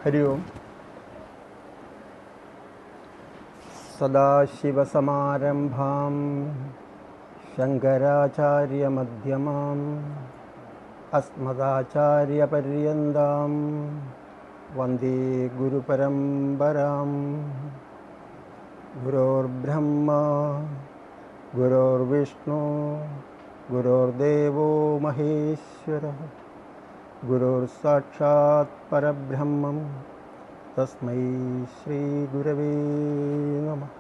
ഹരി ഓം. സദാശിവസമാരംഭാം ശങ്കരാചാര്യമധ്യമാം അസ്മദാചാര്യപര്യന്താം വന്ദേ ഗുരുപരമ്പരാം. ഗുരോർബ്രഹ്മ ഗുരോർവിഷ്ണു ഗുരോർദേവോ മഹേശ്വരഃ ഗുരുർസാക്ഷാത് പരബ്രഹ്മം തസ്മൈ ശ്രീ ഗുരവേ നമഃ.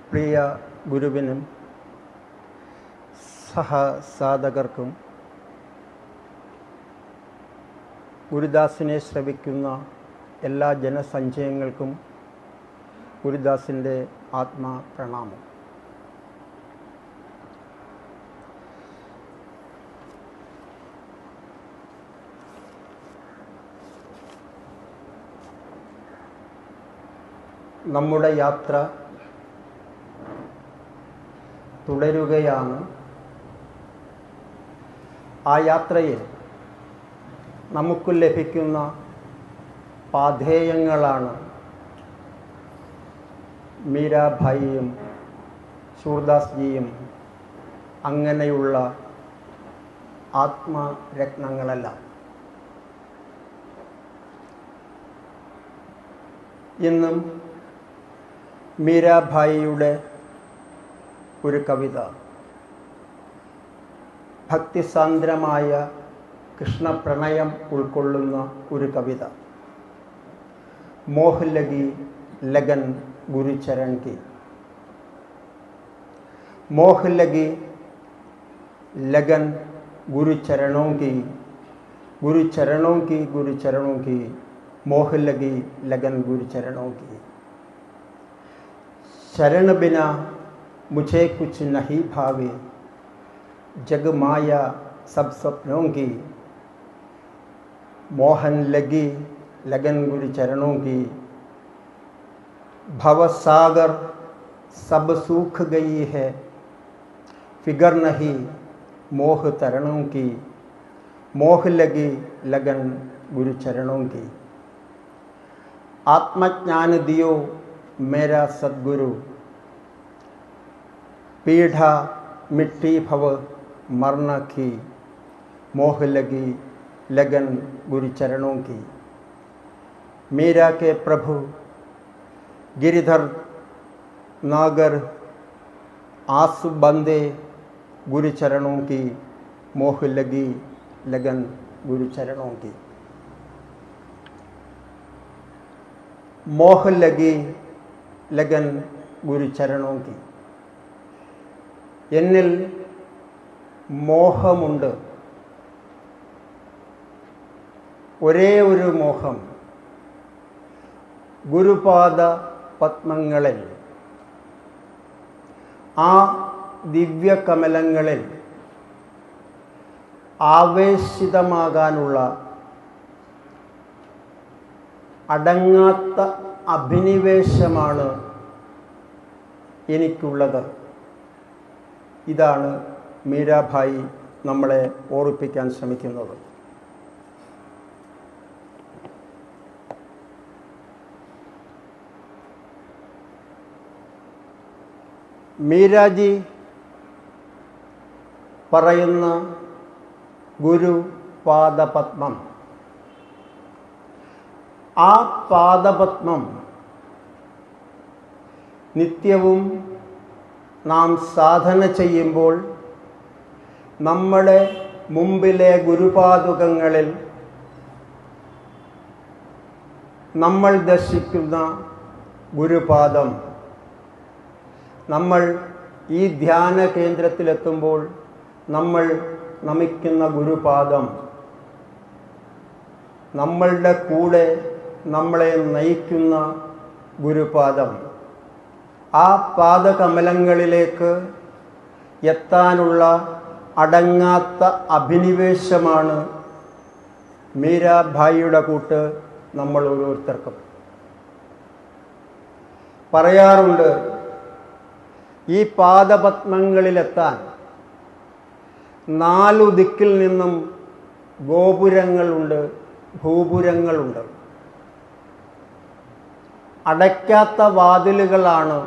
പ്രിയ ഗുരുവിനും സഹസാധകർക്കും ഗുരുദാസിനെ ശ്രവിക്കുന്ന എല്ലാ ജനസഞ്ചയങ്ങൾക്കും ഗുരുദാസിൻ്റെ ആത്മപ്രണാമം. നമ്മുടെ യാത്ര തുടരുകയാണ്. ആ യാത്രയിൽ നമുക്ക് ലഭിക്കുന്ന പാഥേയങ്ങളാണ് മീരാഭായിയും സൂർദാസ്ജിയും അങ്ങനെയുള്ള ആത്മരത്നങ്ങളെല്ലാം. ഇന്നും മീരാഭായിയുടെ ഒരു കവിത, ഭക്തിസാന്ദ്രമായ കൃഷ്ണപ്രണയം ഉൾക്കൊള്ളുന്ന ഒരു കവിത. മോഹ ലഗി ലഗൻ ഗുരുചരൺ കി. മോഹ ലഗി ലഗൻ ഗുരുചരണോं की, गुरुचरणों की गुरुचरणों की, मोह लगी लगन गुरुचरणों की. शरण बिना मुझे कुछ नहीं भावे, जग माया सब सपनों की. मोहन लगी लगन गुरुचरणों की, भवसागर सब सूख गई है, फिगर नहीं मोह तरणों की. मोह लगी लगन गुरुचरणों की. आत्मज्ञान दियो मेरा सद्गुरु, पीढ़ा मिट्टी भव मरन की. मोह लगी लगन गुरुचरणों की. मीरा के प्रभु गिरिधर नागर आस बंदे गुरुचरणों की. मोह लगी लगन गुरुचरणों की. मोह लगी लगन गुरुचरणों की. എന്നിൽ മോഹമുണ്ട്, ഒരേ ഒരു മോഹം. ഗുരുപാദ പത്മങ്ങളിൽ, ആ ദിവ്യകമലങ്ങളിൽ ആവേശിതമാകാനുള്ള അടങ്ങാത്ത അഭിനിവേശമാണ് എനിക്കുള്ളത്. ഇതാണ് മീരാഭായി നമ്മളെ ഓർമ്മിപ്പിക്കാൻ ശ്രമിക്കുന്നത്. മീരാജി പറയുന്ന ഗുരുപാദപത്മം, ആ പാദപത്മം നിത്യവും നാം സാധന ചെയ്യുമ്പോൾ നമ്മുടെ മുമ്പിലെ ഗുരുപാദുകങ്ങളിൽ നമ്മൾ ദർശിക്കുന്ന ഗുരുപാദം, നമ്മൾ ഈ ധ്യാന കേന്ദ്രത്തിലെത്തുമ്പോൾ നമ്മൾ നമിക്കുന്ന ഗുരുപാദം, നമ്മളുടെ കൂടെ നമ്മളെ നയിക്കുന്ന ഗുരുപാദം, ആ പാദകമലങ്ങളിലേക്ക് എത്താനുള്ള അടങ്ങാത്ത അഭിനിവേശമാണ് മീരാഭായിയുടെ കൂട്ട് നമ്മൾ ഓരോരുത്തർക്കും. പറയാറുണ്ട്, ഈ പാദപത്മങ്ങളിലെത്താൻ 4 ദിക്കിൽ നിന്നും ഗോപുരങ്ങളുണ്ട്, ഭൂപുരങ്ങളുണ്ട്. അടയ്ക്കാത്ത വാതിലുകളാണ്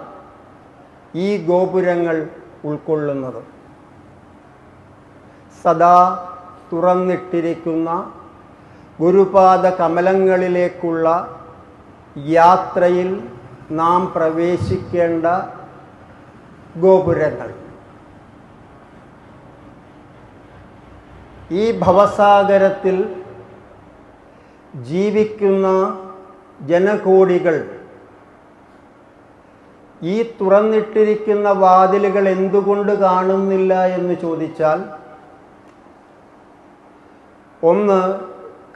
ഈ ഗോപുരങ്ങൾ ഉൾക്കൊള്ളുന്നത്. സദാ തുറന്നിട്ടിരിക്കുന്ന ഗുരുപാദ കമലങ്ങളിലേക്കുള്ള യാത്രയിൽ നാം പ്രവേശിക്കേണ്ട ഗോപുരങ്ങൾ. ഈ ഭവസാഗരത്തിൽ ജീവിക്കുന്ന ജനകോടികൾ ഈ തുറന്നിട്ടിരിക്കുന്ന വാതിലുകൾ എന്തുകൊണ്ട് കാണുന്നില്ല എന്ന് ചോദിച്ചാൽ, ഒന്ന്,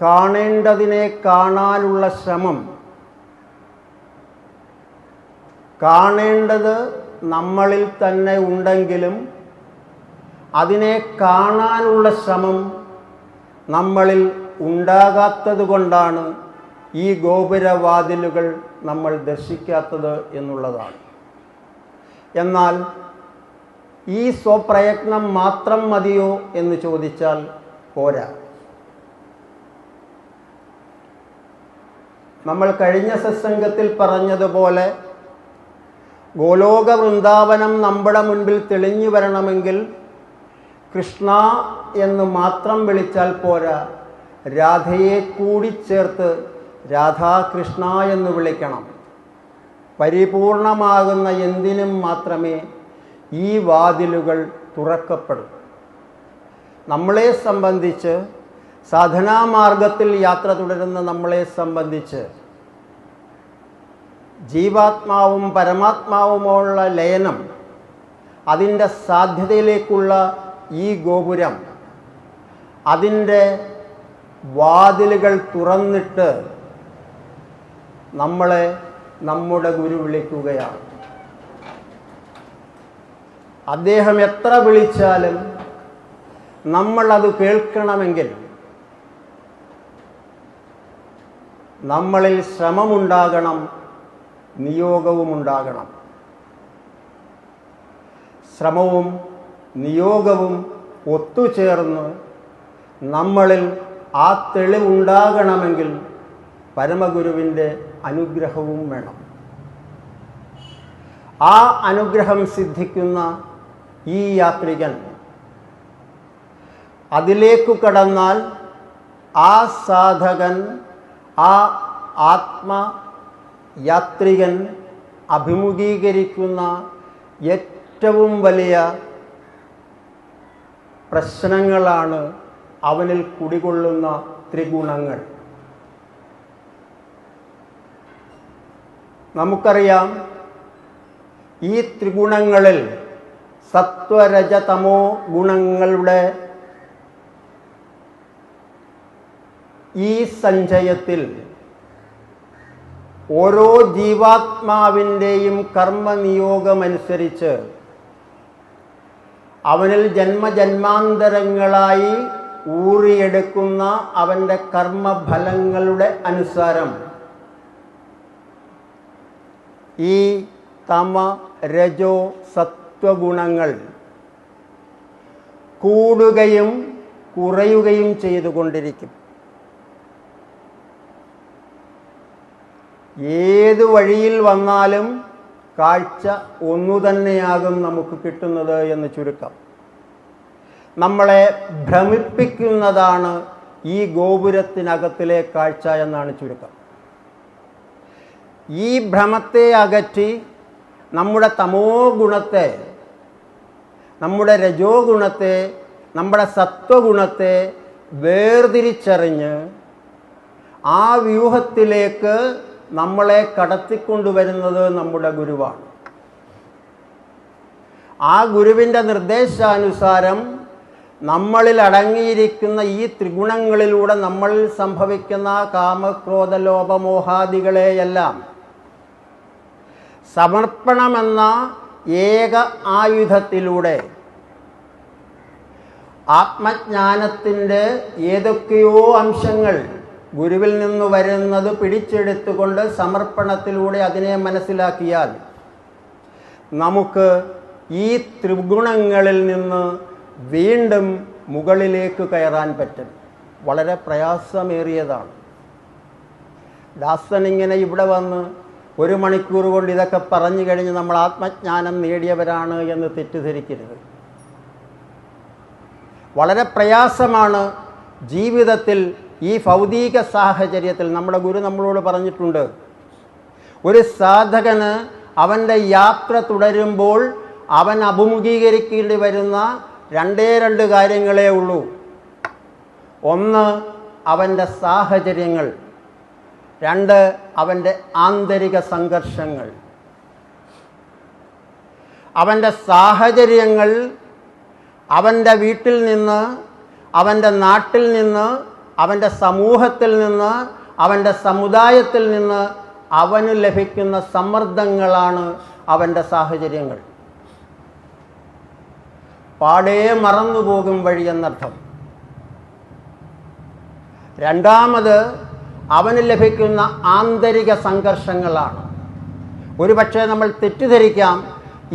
കാണേണ്ടതിനെ കാണാനുള്ള ശ്രമം. കാണേണ്ടത് നമ്മളിൽ തന്നെ ഉണ്ടെങ്കിലും അതിനെ കാണാനുള്ള ശ്രമം നമ്മളിൽ ഉണ്ടാകാത്തത് കൊണ്ടാണ് ഈ ഗോപുരവാതിലുകൾ നമ്മൾ ദർശിക്കാത്തത് എന്നുള്ളതാണ്. എന്നാൽ ഈ സ്വപ്രയത്നം മാത്രം മതിയോ എന്ന് ചോദിച്ചാൽ പോരാ. നമ്മൾ കഴിഞ്ഞ സത്സംഗത്തിൽ പറഞ്ഞതുപോലെ ഗോലോക വൃന്ദാവനം നമ്മുടെ മുൻപിൽ തെളിഞ്ഞു വരണമെങ്കിൽ കൃഷ്ണ എന്ന് മാത്രം വിളിച്ചാൽ പോരാ, രാധയെ കൂടി ചേർത്ത് രാധാകൃഷ്ണ എന്ന് വിളിക്കണം. പരിപൂർണമാകുന്ന എന്തിനും മാത്രമേ ഈ വാതിലുകൾ തുറക്കപ്പെടൂ. നമ്മളെ സംബന്ധിച്ച്, സാധനാമാർഗത്തിൽ യാത്ര തുടരുന്ന നമ്മളെ സംബന്ധിച്ച്, ജീവാത്മാവും പരമാത്മാവുമുള്ള ലയനം, അതിൻ്റെ സാധ്യതയിലേക്കുള്ള ഈ ഗോപുരം, അതിൻ്റെ വാതിലുകൾ തുറന്നിട്ട് നമ്മളെ നമ്മുടെ ഗുരു വിളിക്കുകയാണ്. അദ്ദേഹം എത്ര വിളിച്ചാലും നമ്മളത് കേൾക്കണമെങ്കിൽ നമ്മളിൽ ശ്രമമുണ്ടാകണം, നിയോഗവുമുണ്ടാകണം. ശ്രമവും നിയോഗവും ഒത്തുചേർന്ന് നമ്മളിൽ ആ തെളിവുണ്ടാകണമെങ്കിൽ പരമഗുരുവിൻ്റെ അനുഗ്രഹവും വേണം. ആ അനുഗ്രഹം സിദ്ധിക്കുന്ന ഈ യാത്രികൻ അതിലേക്കു കടന്നാൽ ആ സാധകൻ, ആ ആത്മയാത്രികൻ അഭിമുഖീകരിക്കുന്ന ഏറ്റവും വലിയ പ്രശ്നങ്ങളാണ് അവനിൽ കുടികൊള്ളുന്ന ത്രിഗുണങ്ങൾ. നമുക്കറിയാം, ഈ ത്രിഗുണങ്ങളിൽ സത്വരജതമോ ഗുണങ്ങളുടെ ഈ സഞ്ചയത്തിൽ ഓരോ ജീവാത്മാവിൻ്റെയും കർമ്മനിയോഗമനുസരിച്ച് അവനിൽ ജന്മജന്മാന്തരങ്ങളായി ഊറിയെടുക്കുന്ന അവൻ്റെ കർമ്മഫലങ്ങളുടെ അനുസാരം ഈ തമ രജോ സത്വഗുണങ്ങൾ കൂടുകയും കുറയുകയും ചെയ്തുകൊണ്ടിരിക്കും. ഏത് വഴിയിൽ വന്നാലും കാഴ്ച ഒന്നു തന്നെയാകും നമുക്ക് കിട്ടുന്നത് എന്ന് ചുരുക്കം. നമ്മളെ ഭ്രമിപ്പിക്കുന്നതാണ് ഈ ഗോപുരത്തിനകത്തിലെ കാഴ്ച എന്നാണ് ചുരുക്കം. ഈ ഭ്രമത്തെ അകറ്റി നമ്മുടെ തമോ ഗുണത്തെ, നമ്മുടെ രജോ ഗുണത്തെ, നമ്മുടെ സത്വഗുണത്തെ വേർതിരിച്ചറിഞ്ഞ് ആ വ്യൂഹത്തിലേക്ക് നമ്മളെ കടത്തിക്കൊണ്ടുവരുന്നത് നമ്മുടെ ഗുരുവാണ്. ആ ഗുരുവിൻ്റെ നിർദ്ദേശാനുസാരം നമ്മളിൽ അടങ്ങിയിരിക്കുന്ന ഈ ത്രിഗുണങ്ങളിലൂടെ നമ്മളിൽ സംഭവിക്കുന്ന കാമക്രോധ ലോപമോഹാദികളെയെല്ലാം സമർപ്പണമെന്ന ഏക ആയുധത്തിലൂടെ ആത്മജ്ഞാനത്തിൻ്റെ ഏതൊക്കെയോ അംശങ്ങൾ ഗുരുവിൽ നിന്ന് വരുന്നത് പിടിച്ചെടുത്തുകൊണ്ട് സമർപ്പണത്തിലൂടെ അതിനെ മനസ്സിലാക്കിയാൽ നമുക്ക് ഈ ത്രിഗുണങ്ങളിൽ നിന്ന് വീണ്ടും മുകളിലേക്ക് കയറാൻ പറ്റും. വളരെ പ്രയാസമേറിയതാണ്. ദാസൻ ഇങ്ങനെ ഇവിടെ വന്ന് 1 മണിക്കൂർ കൊണ്ട് ഇതൊക്കെ പറഞ്ഞു കഴിഞ്ഞ് നമ്മൾ ആത്മജ്ഞാനം നേടിയവരാണ് എന്ന് തെറ്റിദ്ധരിക്കരുത്. വളരെ പ്രയാസമാണ് ജീവിതത്തിൽ. ഈ ഭൗതിക സാഹചര്യത്തിൽ നമ്മുടെ ഗുരു നമ്മളോട് പറഞ്ഞിട്ടുണ്ട്, ഒരു സാധകന് അവൻ്റെ യാത്ര തുടരുമ്പോൾ അവൻ അഭിമുഖീകരിക്കേണ്ടി വരുന്ന 2 കാര്യങ്ങളേ ഉള്ളൂ. ഒന്ന് അവൻ്റെ സാഹചര്യങ്ങൾ, 2 അവൻ്റെ ആന്തരിക സംഘർഷങ്ങൾ. അവൻ്റെ സാഹചര്യങ്ങൾ അവൻ്റെ വീട്ടിൽ നിന്ന്, അവൻ്റെ നാട്ടിൽ നിന്ന്, അവൻ്റെ സമൂഹത്തിൽ നിന്ന്, അവൻ്റെ സമുദായത്തിൽ നിന്ന് അവന് ലഭിക്കുന്ന സമ്മർദ്ദങ്ങളാണ് അവൻ്റെ സാഹചര്യങ്ങൾ. പാടേ മറന്നുപോകും വഴി എന്നർത്ഥം. രണ്ടാമത് അവന് ലഭിക്കുന്ന ആന്തരിക സംഘർഷങ്ങളാണ്. ഒരുപക്ഷെ നമ്മൾ തെറ്റിദ്ധരിക്കാം,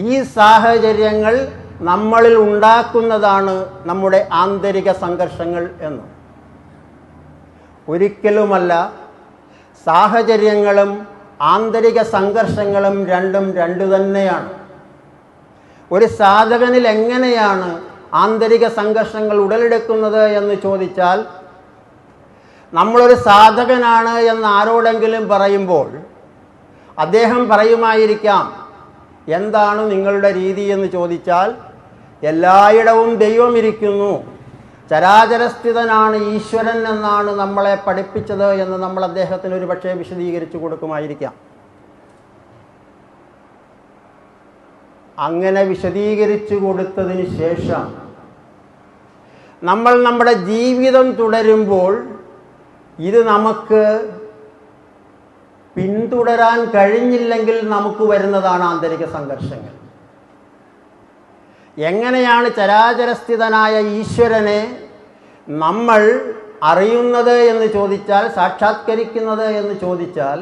ഈ സാഹചര്യങ്ങൾ നമ്മളിൽ ഉണ്ടാക്കുന്നതാണ് നമ്മുടെ ആന്തരിക സംഘർഷങ്ങൾ എന്ന്. ഒരിക്കലുമല്ല. സാഹചര്യങ്ങളും ആന്തരിക സംഘർഷങ്ങളും രണ്ടും രണ്ട് തന്നെയാണ്. ഒരു സാധകനിൽ എങ്ങനെയാണ് ആന്തരിക സംഘർഷങ്ങൾ ഉടലെടുക്കുന്നത് എന്ന് ചോദിച്ചാൽ, നമ്മളൊരു സാധകനാണ് എന്ന് ആരോടെങ്കിലും പറയുമ്പോൾ അദ്ദേഹം പറയുമായിരിക്കാം, എന്താണ് നിങ്ങളുടെ രീതി എന്ന് ചോദിച്ചാൽ, എല്ലായിടവും ദൈവം ഇരിക്കുന്നു, ചരാചരസ്ഥിതനാണ് ഈശ്വരൻ എന്നാണ് നമ്മളെ പഠിപ്പിച്ചത് എന്ന് നമ്മൾ അദ്ദേഹത്തിന് ഒരു പക്ഷേ വിശദീകരിച്ചു കൊടുക്കുമായിരിക്കാം. അങ്ങനെ വിശദീകരിച്ചു കൊടുത്തതിന് ശേഷം നമ്മൾ നമ്മുടെ ജീവിതം തുടരുമ്പോൾ ഇത് നമുക്ക് പിന്തുടരാൻ കഴിഞ്ഞില്ലെങ്കിൽ നമുക്ക് വരുന്നതാണ് ആന്തരിക സംഘർഷങ്ങൾ. എങ്ങനെയാണ് ചരാചരസ്ഥിതനായ ഈശ്വരനെ നമ്മൾ അറിയുന്നത് എന്ന് ചോദിച്ചാൽ, സാക്ഷാത്കരിക്കുന്നത് എന്ന് ചോദിച്ചാൽ,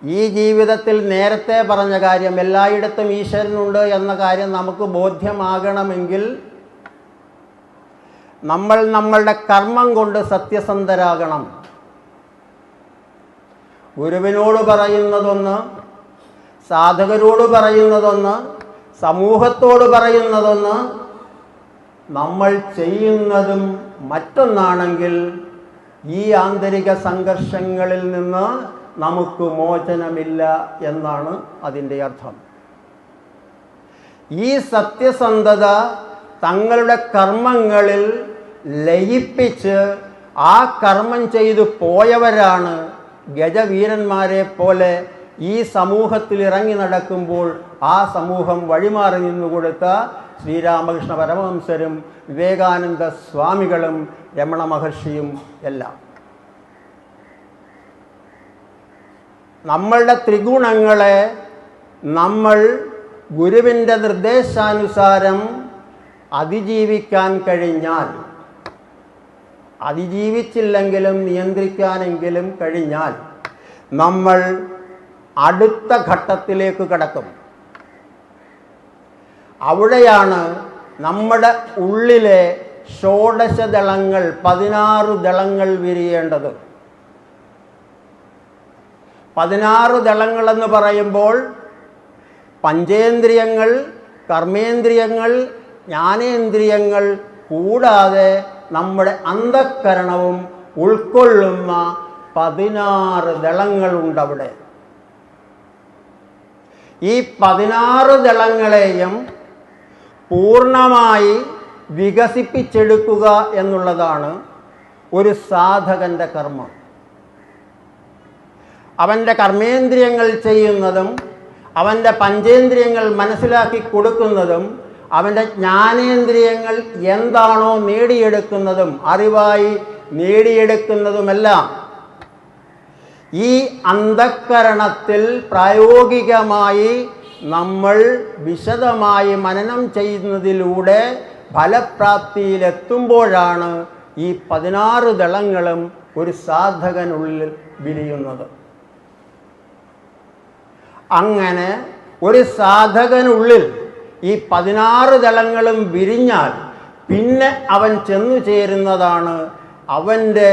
ഈ ജീവിതത്തിൽ നേരത്തെ പറഞ്ഞ കാര്യം, എല്ലായിടത്തും ഈശ്വരനുണ്ട് എന്ന കാര്യം നമുക്ക് ബോധ്യമാകണമെങ്കിൽ നമ്മൾ നമ്മളുടെ കർമ്മം കൊണ്ട് സത്യസന്ധരാകണം. ഗുരുവിനോട് പറയുന്നതൊന്ന്, സാധകരോട് പറയുന്നതൊന്ന്, സമൂഹത്തോട് പറയുന്നതൊന്ന്, നമ്മൾ ചെയ്യുന്നതും മറ്റൊന്നാണെങ്കിൽ ഈ ആന്തരിക സംഘർഷങ്ങളിൽ നിന്ന് നമുക്ക് മോചനമില്ല എന്നാണ് അതിൻ്റെ അർത്ഥം. ഈ സത്യസന്ധത തങ്ങളുടെ കർമ്മങ്ങളിൽ ലയിപ്പിച്ച് ആ കർമ്മം ചെയ്തു പോയവരാണ് ഗജവീരന്മാരെ പോലെ ഈ സമൂഹത്തിൽ ഇറങ്ങി നടക്കുമ്പോൾ ആ സമൂഹം വഴിമാറി നിന്നുകൊടുത്ത ശ്രീരാമകൃഷ്ണ പരമഹംസരും വിവേകാനന്ദ സ്വാമികളും രമണ മഹർഷിയും എല്ലാം. നമ്മളുടെ ത്രിഗുണങ്ങളെ നമ്മൾ ഗുരുവിൻ്റെ നിർദ്ദേശാനുസാരം അതിജീവിക്കാൻ കഴിഞ്ഞാൽ, അതിജീവിച്ചില്ലെങ്കിലും നിയന്ത്രിക്കാനെങ്കിലും കഴിഞ്ഞാൽ നമ്മൾ അടുത്ത ഘട്ടത്തിലേക്ക് കടക്കും. അവിടെയാണ് നമ്മുടെ ഉള്ളിലെ ഷോഡശ ദളങ്ങൾ, 16 ദളങ്ങൾ വിരിയേണ്ടത്. 16 ദളങ്ങളെന്ന് പറയുമ്പോൾ പഞ്ചേന്ദ്രിയങ്ങൾ, കർമ്മേന്ദ്രിയങ്ങൾ, ജ്ഞാനേന്ദ്രിയങ്ങൾ കൂടാതെ നമ്മുടെ അന്ധഃകരണവും ഉൾക്കൊള്ളുന്ന 16 ദളങ്ങളുണ്ടവിടെ. ഈ 16 ദളങ്ങളെയും പൂർണ്ണമായി വികസിപ്പിച്ചെടുക്കുക എന്നുള്ളതാണ് ഒരു സാധകൻ്റെ കർമ്മം. അവൻ്റെ കർമ്മേന്ദ്രിയങ്ങൾ ചെയ്യുന്നതും അവൻ്റെ പഞ്ചേന്ദ്രിയങ്ങൾ മനസ്സിലാക്കി കൊടുക്കുന്നതും അവൻ്റെ ജ്ഞാനേന്ദ്രിയങ്ങൾ എന്താണോ നേടിയെടുക്കുന്നതും അറിവായി നേടിയെടുക്കുന്നതുമെല്ലാം ഈ അന്ധഃകരണത്തിൽ പ്രായോഗികമായി നമ്മൾ വിശദമായി മനനം ചെയ്യുന്നതിലൂടെ ഫലപ്രാപ്തിയിലെത്തുമ്പോഴാണ് ഈ 16 ദളങ്ങളും ഒരു സാധകനുള്ളിൽ വിരിയുന്നത്. അങ്ങനെ ഒരു സാധകനുള്ളിൽ ഈ 16 ദളങ്ങളും വിരിഞ്ഞാൽ പിന്നെ അവൻ ചെന്നു ചേരുന്നതാണ് അവൻ്റെ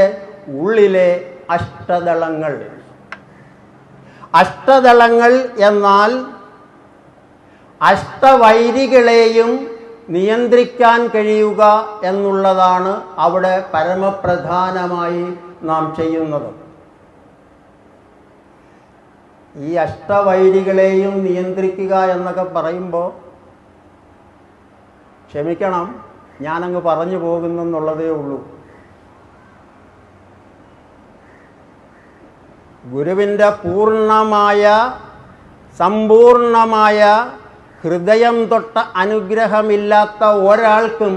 ഉള്ളിലെ അഷ്ടദളങ്ങൾ. അഷ്ടദളങ്ങൾ എന്നാൽ അഷ്ടവൈരികളെയും നിയന്ത്രിക്കാൻ കഴിയുക എന്നുള്ളതാണ് അവിടെ പരമപ്രധാനമായി നാം ചെയ്യുന്നത്. ഈ അഷ്ടവൈരികളെയും നിയന്ത്രിക്കുക എന്നൊക്കെ പറയുമ്പോൾ ക്ഷമിക്കണം, ഞാനങ്ങ് പറഞ്ഞു പോകുന്നെന്നുള്ളതേ ഉള്ളൂ. ഗുരുവിൻ്റെ സമ്പൂർണമായ ഹൃദയം തൊട്ട അനുഗ്രഹമില്ലാത്ത ഒരാൾക്കും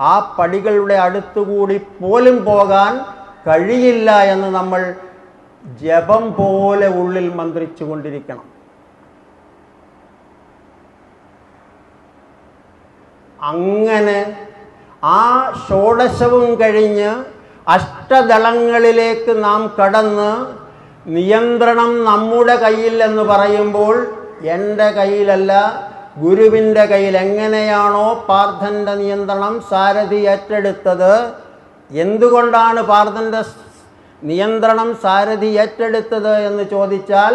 ആ പടികളുടെ അടുത്തുകൂടി പോലും പോകാൻ കഴിയില്ല എന്ന് നമ്മൾ ജപം പോലെ ഉള്ളിൽ മന്ത്രിച്ചു കൊണ്ടിരിക്കണം. അങ്ങനെ ആ ഷോഡശവും കഴിഞ്ഞ് അഷ്ടദളങ്ങളിലേക്ക് നാം കടന്ന് നിയന്ത്രണം നമ്മുടെ കയ്യിൽ എന്ന് പറയുമ്പോൾ എൻ്റെ കയ്യിലല്ല, ഗുരുവിൻ്റെ കയ്യിൽ. എങ്ങനെയാണോ പാർത്ഥൻ്റെ നിയന്ത്രണം സാരഥി ഏറ്റെടുത്തത്, എന്തുകൊണ്ടാണ് പാർത്ഥൻ്റെ നിയന്ത്രണം സാരഥി ഏറ്റെടുത്തത് എന്ന് ചോദിച്ചാൽ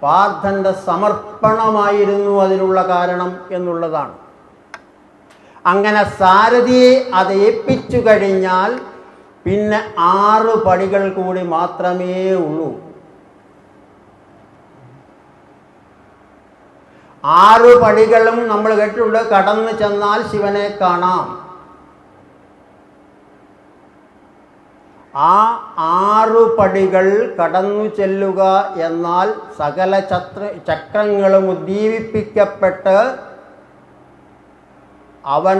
പാർത്ഥൻ്റെ സമർപ്പണമായിരുന്നു അതിനുള്ള കാരണം എന്നുള്ളതാണ്. അങ്ങനെ സാരഥിയെ അത് ഏൽപ്പിച്ചു കഴിഞ്ഞാൽ പിന്നെ 6 പടികൾ കൂടി മാത്രമേ ഉള്ളൂ. 6 പടികളും നമ്മൾ കേട്ടിട്ടുണ്ട്. കടന്നു ചെന്നാൽ ശിവനെ കാണാം. ആ 6 പടികൾ കടന്നു ചെല്ലുക എന്നാൽ സകല ചക്രങ്ങളും ഉദ്ദീപിപ്പിക്കപ്പെട്ട് അവൻ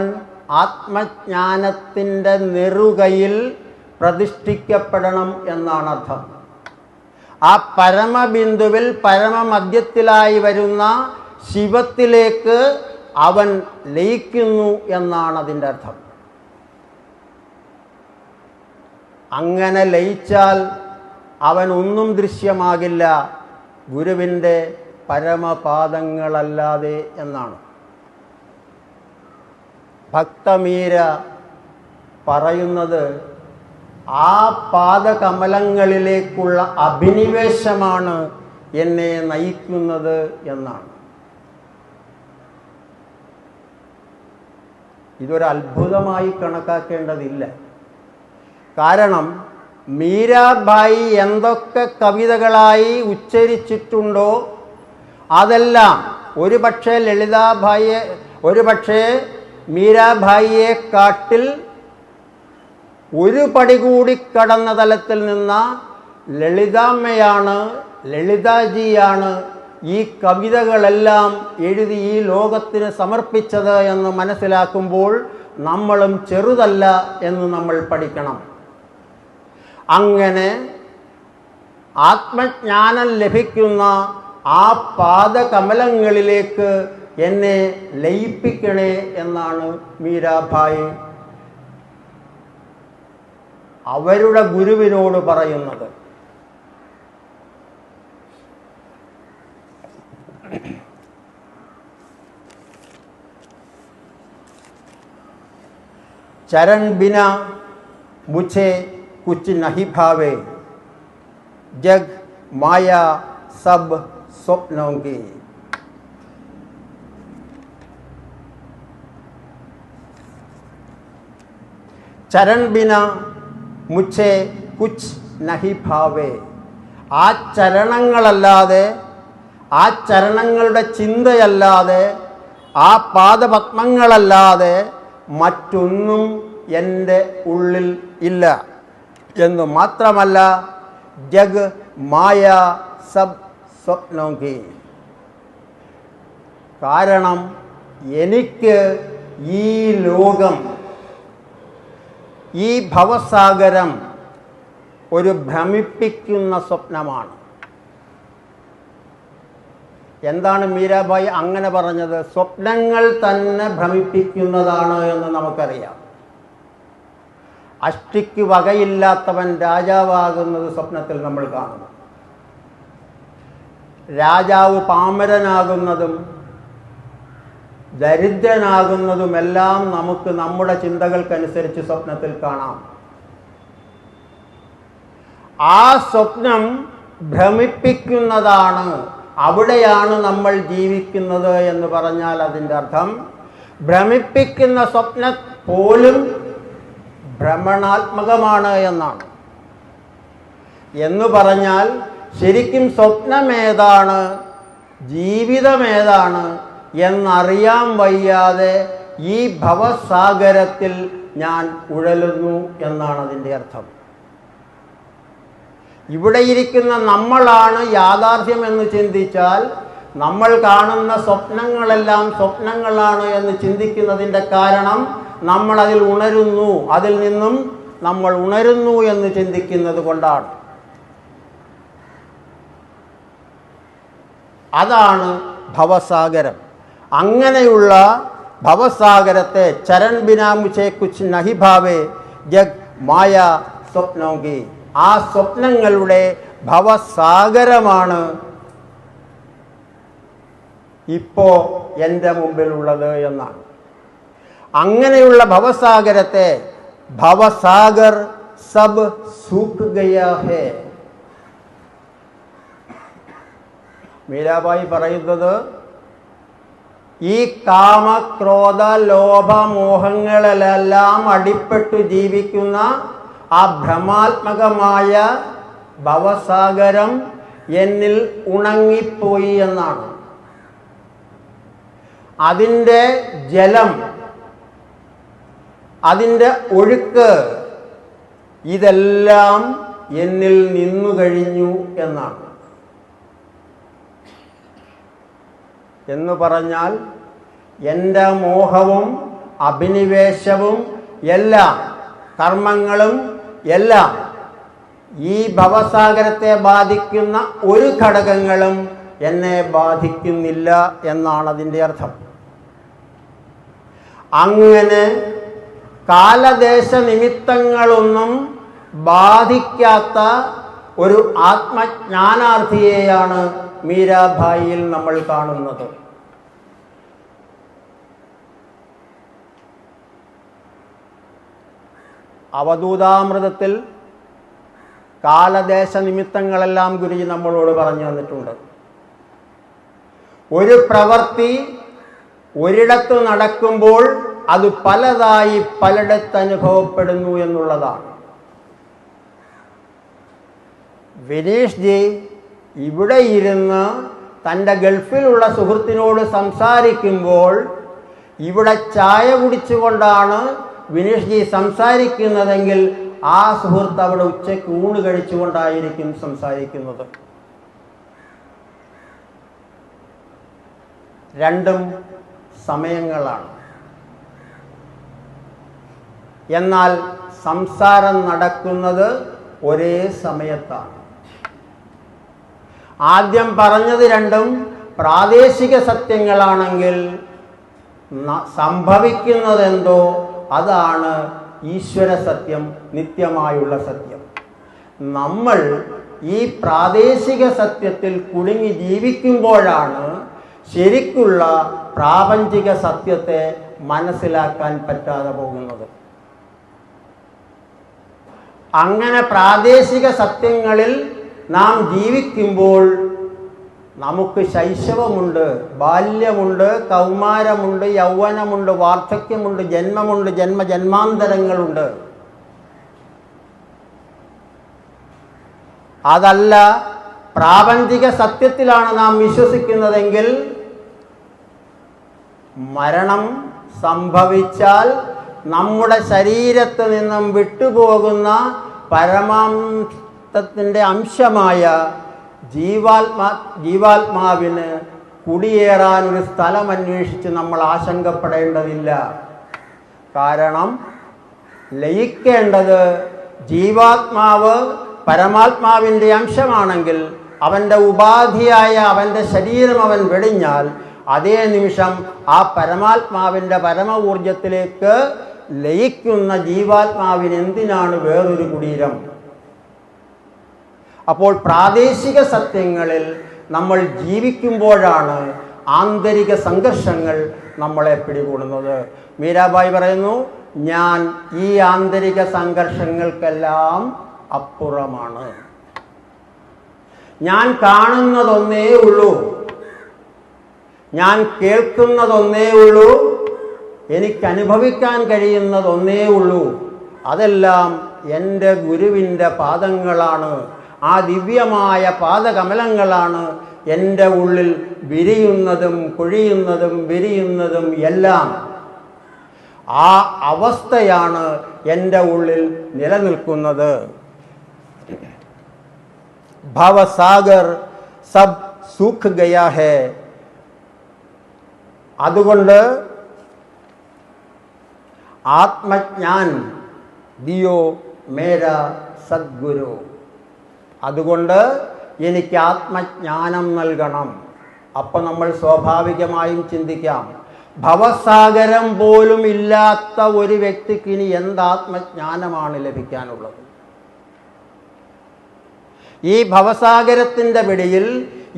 ആത്മജ്ഞാനത്തിൻ്റെ നെറുകയിൽ പ്രതിഷ്ഠിക്കപ്പെടണം എന്നാണ് അർത്ഥം. ആ പരമബിന്ദുവിൽ പരമമധ്യത്തിലായി വരുന്ന ശിവത്തിലേക്ക് അവൻ ലയിക്കുന്നു എന്നാണ് അതിൻ്റെ അർത്ഥം. അങ്ങനെ ലയിച്ചാൽ അവൻ ഒന്നും ദൃശ്യമാകില്ല ഗുരുവിൻ്റെ പരമപാദങ്ങളല്ലാതെ എന്നാണ്. ഭക്തമീര പറയുന്നത് ആ പാദകമലങ്ങളിലേക്കുള്ള അഭിനിവേശമാണ് എന്നെ നയിക്കുന്നത് എന്നാണ്. ഇതൊരു അത്ഭുതമായി കണക്കാക്കേണ്ടതില്ല. കാരണം മീരാഭായി എന്തൊക്കെ കവിതകളായി ഉച്ചരിച്ചിട്ടുണ്ടോ അതെല്ലാം ഒരുപക്ഷെ മീരാഭായിയെ കാട്ടിൽ ഒരു പടി കൂടി കടന്ന തലത്തിൽ നിന്ന ലളിതാജിയാണ് ഈ കവിതകളെല്ലാം എഴുതി ഈ ലോകത്തിന് സമർപ്പിച്ചത് എന്ന് മനസ്സിലാക്കുമ്പോൾ നമ്മളും ചെറുതല്ല എന്ന് നമ്മൾ പഠിക്കണം. അങ്ങനെ ആത്മജ്ഞാനം ലഭിക്കുന്ന ആ പാദകമലങ്ങളിലേക്ക് എന്നെ ലയിപ്പിക്കണേ എന്നാണ് മീരാഭായി അവരുടെ ഗുരുവിനോട് പറയുന്നത്. चरण बिना मुझे कुछ नहीं भावे, जग माया सब स्वप्नों की. ചരൺ ബിന മുझे കുച്ച് നഹി ഭാവേ. ആ ചരണങ്ങളല്ലാതെ, ആ ചരണങ്ങളുടെ ചിന്തയല്ലാതെ, ആ പാദപത്മങ്ങളല്ലാതെ മറ്റൊന്നും എൻ്റെ ഉള്ളിൽ ഇല്ല എന്ന് മാത്രമല്ല, ജഗ് മായ സബ് സ്വപ്നോങ്കി. കാരണം എനിക്ക് ഈ ലോകം, ഈ ഭവസാഗരം ഒരു ഭ്രമിപ്പിക്കുന്ന സ്വപ്നമാണ്. എന്താണ് മീരാഭായി അങ്ങനെ പറഞ്ഞത്? സ്വപ്നങ്ങൾ തന്നെ ഭ്രമിപ്പിക്കുന്നതാണ് എന്ന് നമുക്കറിയാം. അഷ്ടിക്ക് വകയില്ലാത്തവൻ രാജാവാകുന്നത് സ്വപ്നത്തിൽ നമ്മൾ കാണുന്നു. രാജാവ് പാമരനാകുന്നതും ദരിദ്രനാകുന്നതുമെല്ലാം നമുക്ക് നമ്മുടെ ചിന്തകൾക്കനുസരിച്ച് സ്വപ്നത്തിൽ കാണാം. ആ സ്വപ്നം ഭ്രമിപ്പിക്കുന്നതാണ്. അവിടെയാണ് നമ്മൾ ജീവിക്കുന്നത് എന്ന് പറഞ്ഞാൽ അതിൻ്റെ അർത്ഥം ഭ്രമിപ്പിക്കുന്ന സ്വപ്നം പോലും ഭ്രമണാത്മകമാണ് എന്നാണ്. എന്ന് പറഞ്ഞാൽ ശരിക്കും സ്വപ്നമേതാണ് ജീവിതമേതാണ് എന്നറിയാൻ വയ്യാതെ ഈ ഭവസാഗരത്തിൽ ഞാൻ ഉഴലുന്നു എന്നാണ് അതിൻ്റെ അർത്ഥം. ഇവിടെ ഇരിക്കുന്ന നമ്മളാണ് യാഥാർത്ഥ്യം എന്ന് ചിന്തിച്ചാൽ നമ്മൾ കാണുന്ന സ്വപ്നങ്ങളെല്ലാം സ്വപ്നങ്ങളാണ് എന്ന് ചിന്തിക്കുന്നതിൻ്റെ കാരണം നമ്മൾ അതിൽ ഉണരുന്നു, അതിൽ നിന്നും നമ്മൾ ഉണരുന്നു എന്ന് ചിന്തിക്കുന്നത് കൊണ്ടാണ്. അതാണ് ഭവസാഗരം. അങ്ങനെയുള്ള ഭവസാഗരത്തെ ചരൺ ബിനാ മുझे कुछ नहीं भावे ജഗ് മായ സ്വപ്നോങ്കി, ആ സ്വപ്നങ്ങളുടെ ഭവസാഗരമാണ് ഇപ്പോൾ എൻ്റെ മുമ്പിലുള്ളത് എന്നാണ്. അങ്ങനെയുള്ള ഭവസാഗരത്തെ ഭവസാഗർ സബ് സൂഖ് ഗയാ ഹേ. മീരാബായി പറയുന്നത് ഈ കാമക്രോധ ലോഭ മോഹങ്ങളിലെല്ലാം അടിപ്പെട്ടു ജീവിക്കുന്ന ആ ഭ്രമാത്മകമായ ഭവസാഗരം എന്നിൽ ഉണങ്ങിപ്പോയി എന്നാണ്. അതിൻ്റെ ജലം, അതിൻ്റെ ഒഴുക്ക് ഇതെല്ലാം എന്നിൽ നിന്നു കഴിഞ്ഞു എന്നാണ്. എന്ന് പറഞ്ഞാൽ എൻ്റെ മോഹവും അഭിനിവേശവും എല്ലാം കർമ്മങ്ങളും എല്ലാം ഈ ഭവസാഗരത്തെ ബാധിക്കുന്ന ഒരു ഘടകങ്ങളും എന്നെ ബാധിക്കുന്നില്ല എന്നാണ് അതിൻ്റെ അർത്ഥം. അങ്ങനെ കാലദേശ നിമിത്തങ്ങളൊന്നും ബാധിക്കാത്ത ഒരു ആത്മജ്ഞാനാർത്ഥിയെയാണ് മീരാഭായിയിൽ നമ്മൾ കാണുന്നത്. അവധൂതാമൃതത്തിൽ കാലദേശ നിമിത്തങ്ങളെല്ലാം ഗുരുജി നമ്മളോട് പറഞ്ഞു തന്നിട്ടുണ്ട്. ഒരു പ്രവൃത്തി ഒരിടത്ത് നടക്കുമ്പോൾ അത് പലതായി പലയിടത്ത് അനുഭവപ്പെടുന്നു എന്നുള്ളതാണ്. വിനീഷ് ജി ഇവിടെ ഇരുന്ന് തൻ്റെ ഗൾഫിലുള്ള സുഹൃത്തിനോട് സംസാരിക്കുമ്പോൾ ഇവിടെ ചായ കുടിച്ചുകൊണ്ടാണ് വിനീഷ് ജി സംസാരിക്കുന്നതെങ്കിൽ ആ സുഹൃത്ത് അവിടെ ഉച്ചയ്ക്ക് ഊണ് കഴിച്ചുകൊണ്ടായിരിക്കും സംസാരിക്കുന്നത്. രണ്ടും സമയങ്ങളാണ്. എന്നാൽ സംസാരം നടക്കുന്നത് ഒരേ സമയത്താണ്. ആദ്യം പറഞ്ഞത് രണ്ടും പ്രാദേശിക സത്യങ്ങളാണെങ്കിൽ സംഭവിക്കുന്നതെന്തോ അതാണ് ഈശ്വര സത്യം, നിത്യമായുള്ള സത്യം. നമ്മൾ ഈ പ്രാദേശിക സത്യത്തിൽ കുടുങ്ങി ജീവിക്കുമ്പോഴാണ് ശരിക്കുള്ള പ്രാപഞ്ചിക സത്യത്തെ മനസ്സിലാക്കാൻ പറ്റാതെ പോകുന്നത്. അങ്ങനെ പ്രാദേശിക സത്യങ്ങളിൽ നാം ജീവിക്കുമ്പോൾ നമുക്ക് ശൈശവമുണ്ട്, ബാല്യമുണ്ട്, കൗമാരമുണ്ട്, യൗവനമുണ്ട്, വാർദ്ധക്യമുണ്ട്, ജന്മമുണ്ട്, ജന്മജന്മാന്തരങ്ങളുണ്ട്. അതല്ല പ്രാപഞ്ചിക സത്യത്തിലാണ് നാം വിശ്വസിക്കുന്നതെങ്കിൽ മരണം സംഭവിച്ചാൽ നമ്മുടെ ശരീരത്തിൽ നിന്നും വിട്ടുപോകുന്ന പരമാർത്ഥത്തിൻ്റെ അംശമായ ജീവാത്മാവിന് കുടിയേറാൻ ഒരു സ്ഥലം അന്വേഷിച്ച് നമ്മൾ ആശങ്കപ്പെടേണ്ടതില്ല. കാരണം ലയിക്കേണ്ടത് ജീവാത്മാവ് പരമാത്മാവിൻ്റെ അംശമാണെങ്കിൽ അവൻ്റെ ഉപാധിയായ അവൻ്റെ ശരീരം അവൻ വെടിഞ്ഞാൽ അതേ നിമിഷം ആ പരമാത്മാവിൻ്റെ പരമ ഊർജത്തിലേക്ക് ലയിക്കുന്ന ജീവാത്മാവിന് എന്തിനാണ് വേറൊരു കുടീരം? അപ്പോൾ പ്രാദേശിക സത്യങ്ങളിൽ നമ്മൾ ജീവിക്കുമ്പോഴാണ് ആന്തരിക സംഘർഷങ്ങൾ നമ്മളെ പിടികൂടുന്നത്. മീരാബായി പറയുന്നു, ഞാൻ ഈ ആന്തരിക സംഘർഷങ്ങൾക്കെല്ലാം അപ്പുറമാണ്. ഞാൻ കാണുന്നതൊന്നേ ഉള്ളൂ, ഞാൻ കേൾക്കുന്നതൊന്നേ ഉള്ളൂ, എനിക്ക് അനുഭവിക്കാൻ കഴിയുന്നതൊന്നേ ഉള്ളൂ. അതെല്ലാം എൻ്റെ ഗുരുവിൻ്റെ പാദങ്ങളാണ്. ആ ദിവ്യമായ പാദകമലങ്ങളാണ് എൻ്റെ ഉള്ളിൽ വിരിയുന്നതും കൊഴിയുന്നതും വിരിയുന്നതും എല്ലാം. ആ അവസ്ഥയാണ് എൻ്റെ ഉള്ളിൽ നിലനിൽക്കുന്നത്. ഭവസാഗർ സബ് സൂഖ് ഗയാ ഹേ. അതുകൊണ്ട് ആത്മജ്ഞാൻ ദിയോ മേര സദ്ഗുരു. അതുകൊണ്ട് എനിക്ക് ആത്മജ്ഞാനം നൽകണം. അപ്പം നമ്മൾ സ്വാഭാവികമായും ചിന്തിക്കാം, ഭവസാഗരം പോലും ഇല്ലാത്ത ഒരു വ്യക്തിക്ക് ഇനി എന്താത്മജ്ഞാനമാണ് ലഭിക്കാനുള്ളത്? ഈ ഭവസാഗരത്തിൻ്റെ പിടിയിൽ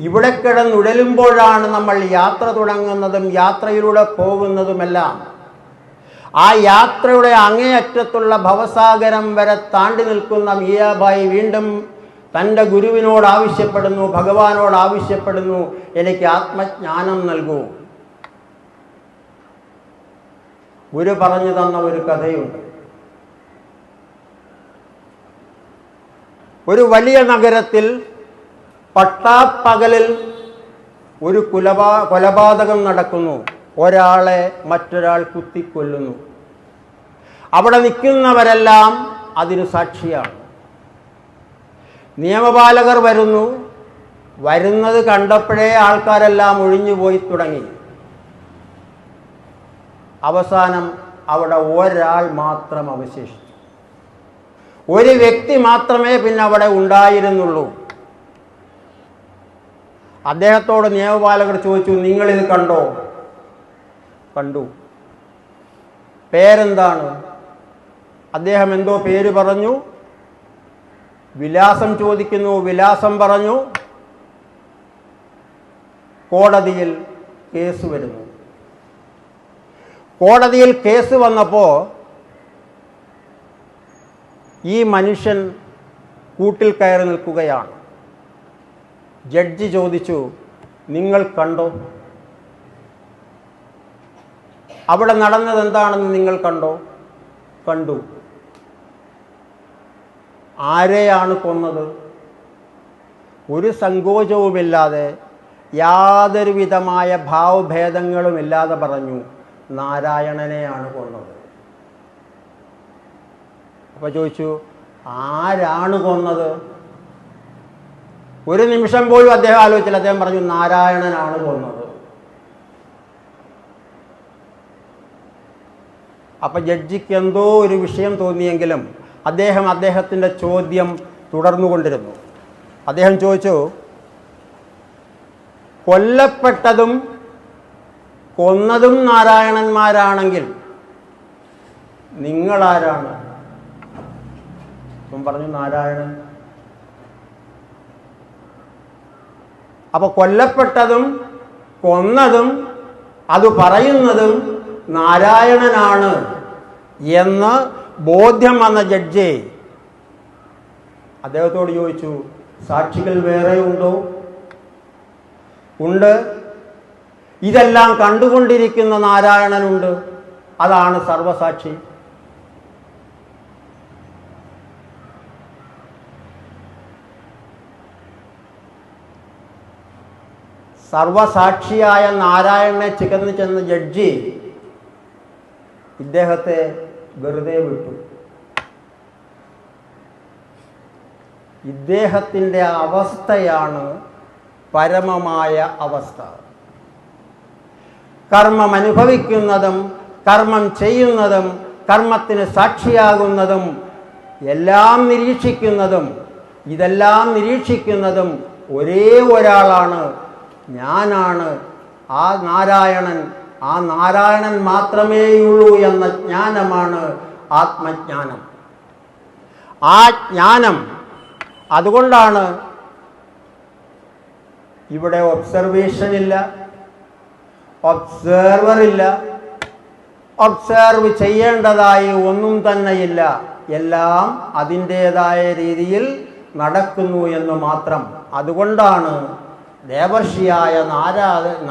ഇവിടെ കിടന്നുഴലുമ്പോഴാണ് നമ്മൾ യാത്ര തുടങ്ങുന്നതും യാത്രയിലൂടെ പോകുന്നതുമെല്ലാം. ആ യാത്രയുടെ അങ്ങേയറ്റത്തുള്ള ഭവസാഗരം വരെ താണ്ടി നിൽക്കുന്ന മീരാബായി വീണ്ടും തൻ്റെ ഗുരുവിനോട് ആവശ്യപ്പെടുന്നു, ഭഗവാനോട് ആവശ്യപ്പെടുന്നു, എനിക്ക് ആത്മജ്ഞാനം നൽകൂ. ഗുരു പറഞ്ഞു തന്ന ഒരു കഥയുണ്ട്. ഒരു വലിയ നഗരത്തിൽ പട്ടാപ്പകലിൽ ഒരു കൊലപാതകം നടക്കുന്നു. ഒരാളെ മറ്റൊരാൾ കുത്തിക്കൊല്ലുന്നു. അവിടെ നിൽക്കുന്നവരെല്ലാം അതിന് സാക്ഷിയാണ്. നിയമപാലകർ വരുന്നു. വരുന്നത് കണ്ടപ്പോഴേ ആൾക്കാരെല്ലാം ഒഴിഞ്ഞുപോയി തുടങ്ങി. അവസാനം അവിടെ ഒരാൾ മാത്രം അവശേഷിച്ചു. ഒരു വ്യക്തി മാത്രമേ പിന്നെ അവിടെ ഉണ്ടായിരുന്നുള്ളൂ. അദ്ദേഹത്തോട് നിയമപാലകർ ചോദിച്ചു, നിങ്ങളിത് കണ്ടോ? കണ്ടു. പേരെന്താണ്? അദ്ദേഹം എന്തോ പേര് പറഞ്ഞു. വിലാസം ചോദിക്കുന്നു, വിലാസം പറഞ്ഞു. കോടതിയിൽ കേസ് വരുന്നു. കോടതിയിൽ കേസ് വന്നപ്പോൾ ഈ മനുഷ്യൻ കൂട്ടിൽ കയറി നിൽക്കുകയാണ്. ജഡ്ജി ചോദിച്ചു, നിങ്ങൾ കണ്ടോ? അവിടെ നടന്നത് എന്താണെന്ന് നിങ്ങൾ കണ്ടോ? കണ്ടു. ആരെയാണ് കൊന്നത്? ഒരു സങ്കോചവുമില്ലാതെ യാതൊരു വിധമായ ഭാവഭേദങ്ങളുമില്ലാതെ പറഞ്ഞു, നാരായണനെയാണ് കൊന്നത്. അപ്പോൾ ചോദിച്ചു, ആരാണ് കൊന്നത്? ഒരു നിമിഷം പോലും അദ്ദേഹം ആലോചിച്ചില്ല. അദ്ദേഹം പറഞ്ഞു, നാരായണനാണ് കൊന്നത്. അപ്പം ജഡ്ജിക്ക് എന്തോ ഒരു വിഷയം തോന്നിയെങ്കിലും അദ്ദേഹത്തിൻ്റെ ചോദ്യം തുടർന്നുകൊണ്ടിരുന്നു. അദ്ദേഹം ചോദിച്ചു, കൊല്ലപ്പെട്ടതും കൊന്നതും നാരായണന്മാരാണെങ്കിൽ നിങ്ങളാരാണ്? പറഞ്ഞു, നാരായണൻ. അപ്പൊ കൊല്ലപ്പെട്ടതും കൊന്നതും അത് പറയുന്നതും നാരായണനാണ് എന്ന് ബോധ്യം വന്ന ജഡ്ജി അദ്ദേഹത്തോട് ചോദിച്ചു, സാക്ഷികൾ വേറെ ഉണ്ടോ? ഉണ്ട്. ഇതെല്ലാം കണ്ടുകൊണ്ടിരിക്കുന്ന നാരായണനുണ്ട്, അതാണ് സർവസാക്ഷി. സർവസാക്ഷിയായ നാരായണനെ ചികന്നു ചെന്ന ജഡ്ജി ഇദ്ദേഹത്തെ വെറുതെ വിട്ടു. ഇദ്ദേഹത്തിൻ്റെ അവസ്ഥയാണ് പരമമായ അവസ്ഥ. കർമ്മം അനുഭവിക്കുന്നതും കർമ്മം ചെയ്യുന്നതും കർമ്മത്തിന് സാക്ഷിയാകുന്നതും എല്ലാം നിരീക്ഷിക്കുന്നതും ഇതെല്ലാം നിരീക്ഷിക്കുന്നതും ഒരേ ഒരാളാണ്, ഞാനാണ്. ആ നാരായണൻ മാത്രമേയുള്ളൂ എന്ന ജ്ഞാനമാണ് ആത്മജ്ഞാനം. ആ ജ്ഞാനം അതുകൊണ്ടാണ് ഇവിടെ ഒബ്സർവേഷൻ ഇല്ല, ഒബ്സേർവർ ഇല്ല, ഒബ്സേർവ് ചെയ്യേണ്ടതായി ഒന്നും തന്നെയില്ല. എല്ലാം അതിൻ്റേതായ രീതിയിൽ നടക്കുന്നു എന്ന് മാത്രം. അതുകൊണ്ടാണ് ദേവർഷിയായ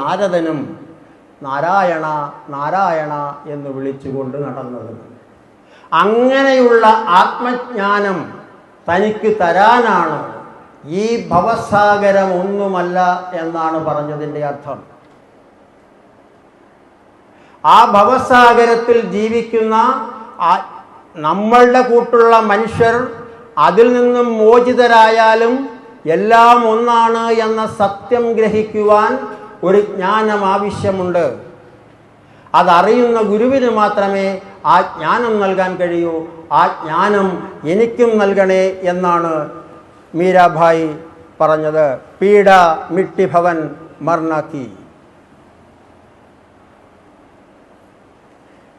നാരദനും നാരായണ നാരായണ എന്ന് വിളിച്ചുകൊണ്ട് നടന്നത്. അങ്ങനെയുള്ള ആത്മജ്ഞാനം തനിക്ക് തരാനാണ് ഈ ഭവസാഗരം ഒന്നുമല്ല എന്നാണ് പറഞ്ഞതിൻ്റെ അർത്ഥം. ആ ഭവസാഗരത്തിൽ ജീവിക്കുന്ന നമ്മളുടെ കൂട്ടുള്ള മനുഷ്യർ അതിൽ നിന്നും മോചിതരായാലും എല്ലാം ഒന്നാണ് എന്ന സത്യം ഗ്രഹിക്കുവാൻ ഒരു ജ്ഞാനം ആവശ്യമുണ്ട്. അതറിയുന്ന ഗുരുവിന് മാത്രമേ ആ ജ്ഞാനം നൽകാൻ കഴിയൂ. ആ ജ്ഞാനം എനിക്കും നൽകണേ എന്നാണ് മീരാഭായി പറഞ്ഞത്. പീഡ മിട്ടി ഭവൻ മർണക്കി.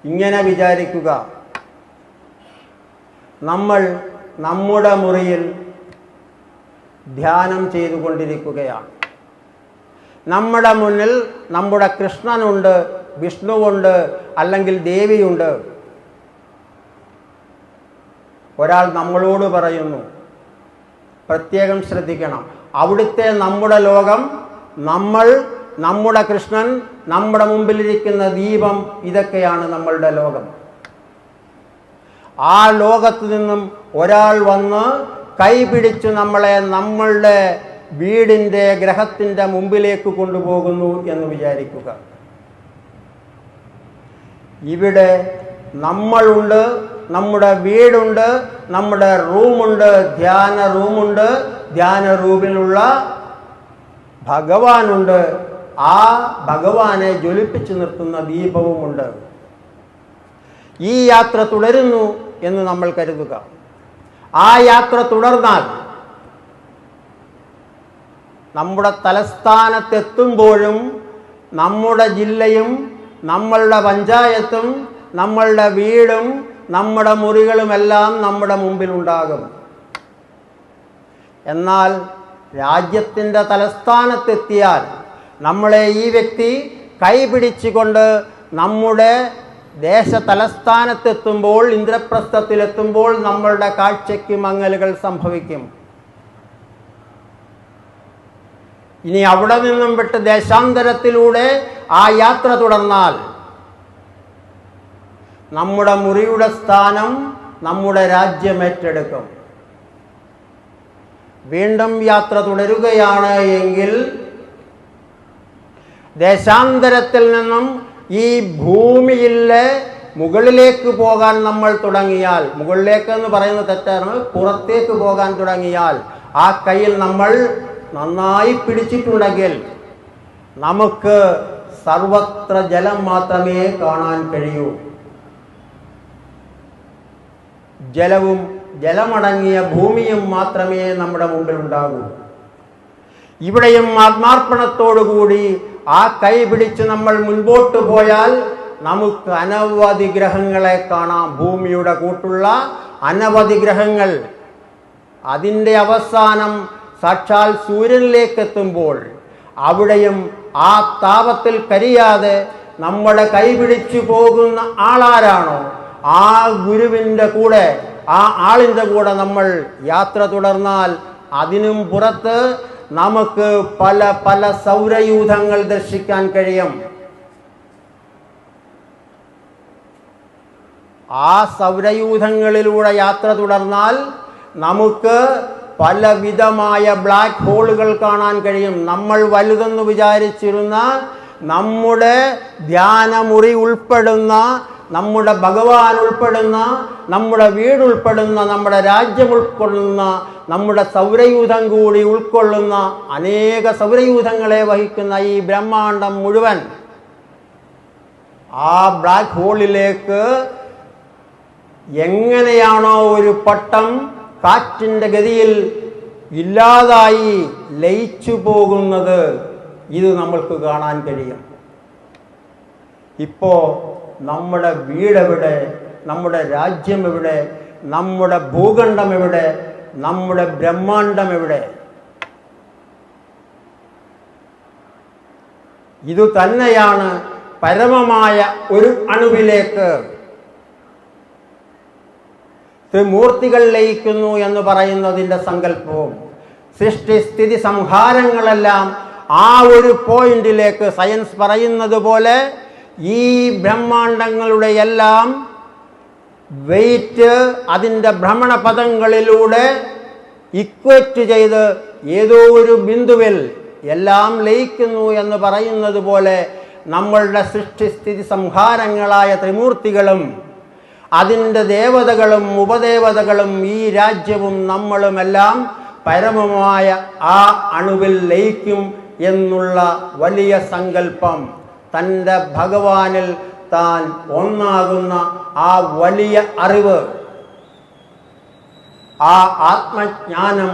ഇങ്ങനെ വിചാരിക്കുക, നമ്മൾ നമ്മുടെ മുറിയിൽ ധ്യാനം ചെയ്തുകൊണ്ടിരിക്കുകയാണ്. നമ്മുടെ മുന്നിൽ നമ്മുടെ കൃഷ്ണനുണ്ട്, വിഷ്ണുവുണ്ട്, അല്ലെങ്കിൽ ദേവിയുണ്ട്. ഒരാൾ നമ്മളോട് പറയുന്നു, പ്രത്യേകം ശ്രദ്ധിക്കണം, അവിടുത്തെ നമ്മുടെ ലോകം, നമ്മൾ, നമ്മുടെ കൃഷ്ണൻ, നമ്മുടെ മുമ്പിലിരിക്കുന്ന ദീപം, ഇതൊക്കെയാണ് നമ്മളുടെ ലോകം. ആ ലോകത്ത് നിന്നും ഒരാൾ വന്ന് കൈപിടിച്ചു നമ്മളെ നമ്മളുടെ വീടിൻ്റെ ഗ്രഹത്തിൻ്റെ മുമ്പിലേക്ക് കൊണ്ടുപോകുന്നു എന്ന് വിചാരിക്കുക. ഇവിടെ നമ്മളുണ്ട്, നമ്മുടെ വീടുണ്ട്, നമ്മുടെ റൂമുണ്ട്, ധ്യാന റൂമുണ്ട്, ധ്യാന റൂമിലുള്ള ഭഗവാനുണ്ട്, ആ ഭഗവാനെ ജ്വലിപ്പിച്ചു നിർത്തുന്ന ദീപവുമുണ്ട്. ഈ യാത്ര തുടരുന്നു എന്ന് നമ്മൾ കരുതുക. ആ യാത്ര തുടർന്നാൽ നമ്മുടെ തലസ്ഥാനത്തെത്തുമ്പോഴും നമ്മുടെ ജില്ലയും നമ്മളുടെ പഞ്ചായത്തും നമ്മളുടെ വീടും നമ്മുടെ മുറികളുമെല്ലാം നമ്മുടെ മുമ്പിലുണ്ടാകും. എന്നാൽ രാജ്യത്തിൻ്റെ തലസ്ഥാനത്തെത്തിയാൽ നമ്മളെ ഈ വ്യക്തി കൈപിടിച്ചുകൊണ്ട് നമ്മുടെ ദേശ തലസ്ഥാനത്തെത്തുമ്പോൾ, ഇന്ദ്രപ്രസ്ഥത്തിലെത്തുമ്പോൾ നമ്മളുടെ കാഴ്ചയ്ക്ക് മങ്ങലുകൾ സംഭവിക്കും. ഇനി അവിടെ നിന്നും വിട്ട് ദേശാന്തരത്തിലൂടെ ആ യാത്ര തുടർന്നാൽ നമ്മുടെ മുറിയുടെ സ്ഥാനം നമ്മുടെ രാജ്യം ഏറ്റെടുക്കും. വീണ്ടും യാത്ര തുടരുകയാണ് എങ്കിൽ ദേശാന്തരത്തിൽ നിന്നും ഈ ഭൂമിയിലെ മുകളിലേക്ക് പോകാൻ നമ്മൾ തുടങ്ങിയാൽ, മുകളിലേക്ക് എന്ന് പറയുന്നത് തെറ്റാണ്, പുറത്തേക്ക് പോകാൻ തുടങ്ങിയാൽ, ആ കയ്യിൽ നമ്മൾ നന്നായി പിടിച്ചിട്ടുണ്ടെങ്കിൽ നമുക്ക് സർവത്ര ജലം മാത്രമേ കാണാൻ കഴിയൂ. ജലവും ജലമടങ്ങിയ ഭൂമിയും മാത്രമേ നമ്മുടെ മുമ്പിൽ ഉണ്ടാകൂ. ഇവിടെയും ആത്മാർപ്പണത്തോടുകൂടി ആ കൈ പിടിച്ച് നമ്മൾ മുൻപോട്ട് പോയാൽ നമുക്ക് അനവധി ഗ്രഹങ്ങളെ കാണാം. ഭൂമിയുടെ കൂട്ടുള്ള അനവധി ഗ്രഹങ്ങൾ. അതിൻ്റെ അവസാനം സാക്ഷാൽ സൂര്യനിലേക്ക് എത്തുമ്പോൾ അവിടെയും ആ താപത്തിൽ കരിയാതെ നമ്മുടെ കൈപിടിച്ചു പോകുന്ന ആളാരാണോ ആ ഗുരുവിൻ്റെ കൂടെ, ആ ആളിൻ്റെ കൂടെ നമ്മൾ യാത്ര തുടർന്നാൽ അതിനും പുറത്ത് നമുക്ക് പല പല സൗരയൂഥങ്ങൾ ദർശിക്കാൻ കഴിയും. ആ സൗരയൂഥങ്ങളിലൂടെ യാത്ര തുടർന്നാൽ നമുക്ക് പലവിധമായ ബ്ലാക്ക് ഹോളുകൾ കാണാൻ കഴിയും. നമ്മൾ വലുതെന്ന് വിചാരിച്ചിരുന്ന നമ്മുടെ ധ്യാനമുറി ഉൾപ്പെടുന്ന, നമ്മുടെ ഭഗവാൻ ഉൾപ്പെടുന്ന, നമ്മുടെ വീട് ഉൾപ്പെടുന്ന, നമ്മുടെ രാജ്യം ഉൾക്കൊള്ളുന്ന, നമ്മുടെ സൗരയൂഥം കൂടി ഉൾക്കൊള്ളുന്ന അനേക സൗരയൂഥങ്ങളെ വഹിക്കുന്ന ഈ ബ്രഹ്മാണ്ടം മുഴുവൻ ആ ബ്ലാക്ക് ഹോളിലേക്ക് എങ്ങനെയാണോ ഒരു പട്ടം കാറ്റിൻ്റെ ഗതിയിൽ ഇല്ലാതായി ലയിച്ചു പോകുന്നത്, ഇത് നമ്മൾക്ക് കാണാൻ കഴിയും. ഇപ്പോൾ നമ്മുടെ വീടെവിടെ, നമ്മുടെ രാജ്യം എവിടെ, നമ്മുടെ ഭൂഖണ്ഡം എവിടെ, നമ്മുടെ ബ്രഹ്മാണ്ടം എവിടെ? ഇതുതന്നെയാണ് പരമമായ ഒരു അണുവിലേക്ക് ത്രിമൂർത്തികൾ ലയിക്കുന്നു എന്ന് പറയുന്നതിൻ്റെ സങ്കല്പവും. സൃഷ്ടിസ്ഥിതി സംഹാരങ്ങളെല്ലാം ആ ഒരു പോയിന്റിലേക്ക്, സയൻസ് പറയുന്നത് പോലെ ഈ ബ്രഹ്മാണ്ടങ്ങളുടെ എല്ലാം വെയിറ്റ് അതിൻ്റെ ഭ്രമണപഥങ്ങളിലൂടെ ഇക്വേറ്റ് ചെയ്ത് ഏതോ ഒരു ബിന്ദുവിൽ എല്ലാം ലയിക്കുന്നു എന്ന് പറയുന്നത് പോലെ നമ്മളുടെ സൃഷ്ടിസ്ഥിതി സംഹാരങ്ങളായ ത്രിമൂർത്തികളും അതിൻ്റെ ദേവതകളും ഉപദേവതകളും ഈ രാജ്യവും നമ്മളുമെല്ലാം പരമമായ ആ അണുവിൽ ലയിക്കും എന്നുള്ള വലിയ സങ്കല്പം, തൻ്റെ ഭഗവാനിൽ താൻ ഒന്നാകുന്ന ആ വലിയ അറിവ്, ആ ആത്മജ്ഞാനം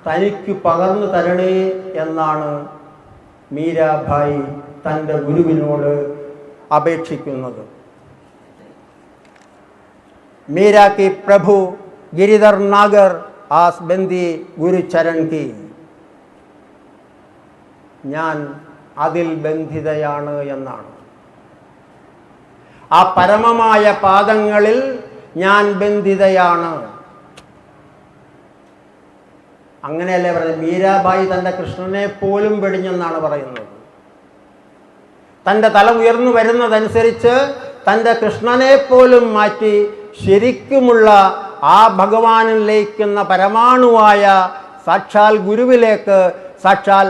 തനിക്ക് പകർന്നു തരണേ എന്നാണ് മീരാഭായി തൻ്റെ ഗുരുവിനോട് അപേക്ഷിക്കുന്നത്. मीरा की प्रभु गिरिधर नागर आस बंदी गुरु चरण की ഞാൻ അതിൽ ബന്ധിതയാണ് എന്നാണ്. ആ പരമമായ പാദങ്ങളിൽ ഞാൻ ബന്ധിതയാണ്. അങ്ങനെയല്ലേ പറയുന്നത്? മീരാബായി തൻ്റെ കൃഷ്ണനെ പോലും വെടിഞ്ഞെന്നാണ് പറയുന്നത്. തൻ്റെ തല ഉയർന്നു വരുന്നതനുസരിച്ച് തൻ്റെ കൃഷ്ണനെ പോലും മാറ്റി ശരിക്കുമുള്ള ആ ഭഗവാനിൽ ലയിക്കുന്ന പരമാണുവായ സാക്ഷാൽ ഗുരുവിലേക്ക്, സാക്ഷാൽ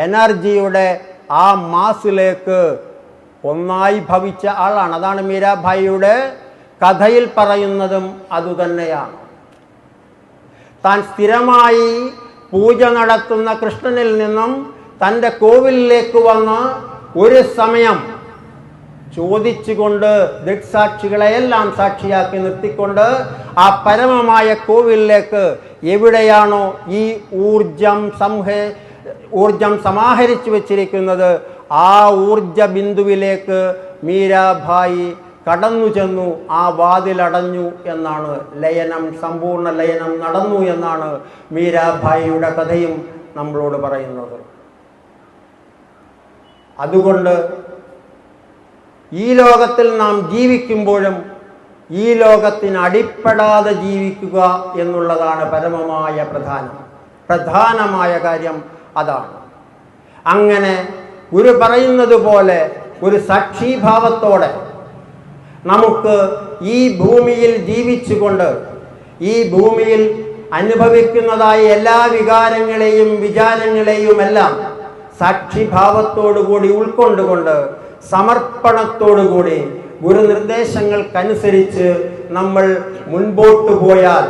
എനർജിയുടെ ആ മാസിലേക്ക് ഒന്നായി ഭവിച്ച ആളാണ്. അതാണ് മീരാഭായിയുടെ കഥയിൽ പറയുന്നതും അതുതന്നെയാണ്. താൻ സ്ഥിരമായി പൂജ നടത്തുന്ന കൃഷ്ണനിൽ നിന്നും തൻ്റെ കോവിലിലേക്ക് വന്ന് ഒരു സമയം ചോദിച്ചുകൊണ്ട് ദൃക്സാക്ഷികളെയെല്ലാം സാക്ഷിയാക്കി നിർത്തിക്കൊണ്ട് ആ പരമമായ കോവിലിലേക്ക് എവിടെയാണോ ഈ ഊർജം സമാഹരിച്ചു വച്ചിരിക്കുന്നത് ആ ഊർജ ബിന്ദുവിലേക്ക് മീരാഭായി കടന്നു ചെന്നു. ആ വാതിലടഞ്ഞു എന്നാണ് ലയനം, സമ്പൂർണ്ണ ലയനം നടന്നു എന്നാണ് മീരാഭായിയുടെ കഥയും നമ്മളോട് പറയുന്നത്. അതുകൊണ്ട് ഈ ലോകത്തിൽ നാം ജീവിക്കുമ്പോഴും ഈ ലോകത്തിന് അടിപ്പെടാതെ ജീവിക്കുക എന്നുള്ളതാണ് പരമമായ പ്രധാനമായ കാര്യം. അതാണ്. അങ്ങനെ ഗുരു പറയുന്നത് പോലെ ഒരു സാക്ഷിഭാവത്തോടെ നമുക്ക് ഈ ഭൂമിയിൽ ജീവിച്ചുകൊണ്ട് ഈ ഭൂമിയിൽ അനുഭവിക്കുന്നതായ എല്ലാ വികാരങ്ങളെയും വിചാരങ്ങളെയുമെല്ലാം സാക്ഷിഭാവത്തോടുകൂടി ഉൾക്കൊണ്ടുകൊണ്ട് സമർപ്പണത്തോടുകൂടി ഗുരുനിർദ്ദേശങ്ങൾക്കനുസരിച്ച് നമ്മൾ മുൻപോട്ട് പോയാൽ